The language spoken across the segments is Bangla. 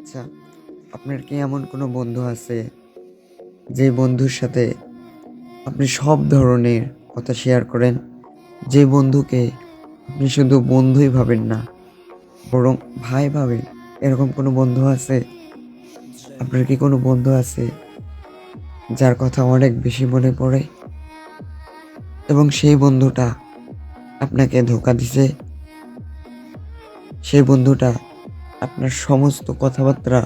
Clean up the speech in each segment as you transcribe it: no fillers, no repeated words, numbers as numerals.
আচ্ছা, আপনার কি এমন কোনো বন্ধু আছে যে বন্ধুর সাথে আপনি সব ধরনের কথা শেয়ার করেন? যে বন্ধুকে আপনি শুধু বন্ধুই ভাবেন না, বরং ভাই ভাবেন? এরকম কোনো বন্ধু আছে? আপনার কি কোনো বন্ধু আছে যার কথা অনেক বেশি মনে পড়ে এবং সেই বন্ধুটা আপনাকে ধোঁকা দিছে? সেই বন্ধুটা আপনার সমস্ত কথাবার্তা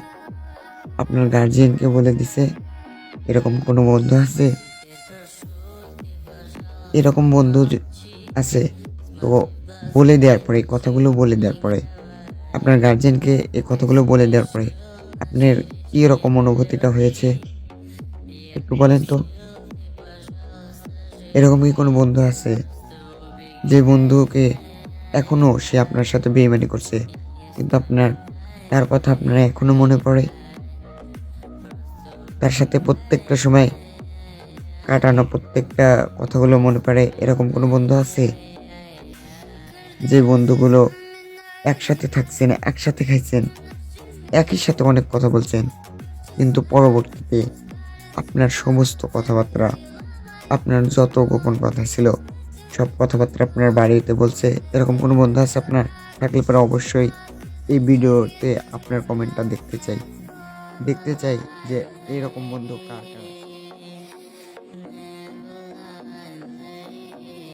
আপনার গার্জিয়ানকে বলে দিছে? এরকম কোনো বন্ধু আছে? এরকম বন্ধু আছে, তো বলে দেওয়ার পরে, এই কথাগুলো বলে দেওয়ার পরে, আপনার গার্জিয়ানকে এই কথাগুলো বলে দেওয়ার পরে আপনার কি রকম অনুভূতিটা হয়েছে একটু বলেন তো? এরকম কি কোনো বন্ধু আছে যে বন্ধুকে এখনো সে আপনার সাথে বেইমানি করছে, কিন্তু তার কথা আপনার এখনো মনে পড়ে? তার সাথে প্রত্যেকটা সময় কাটানো প্রত্যেকটা কথাগুলো মনে পড়ে, এরকম কোনো বন্ধু আছে? যে বন্ধুগুলো একসাথে থাকছেন, একসাথে খাইছেন, একই সাথে অনেক কথা বলছেন, কিন্তু পরবর্তীতে আপনার সমস্ত কথাবার্তা, আপনার যত গোপন কথা ছিল, সব কথাবার্তা আপনার বাড়িতে বলছে? এরকম কোনো বন্ধু আছে আপনার? থাকলে পরে অবশ্যই এই ভিডিওতে আপনার কমেন্টটা দেখতে চাই। দেখতে চাই যে এরকম বন্ধু কার কার আছে।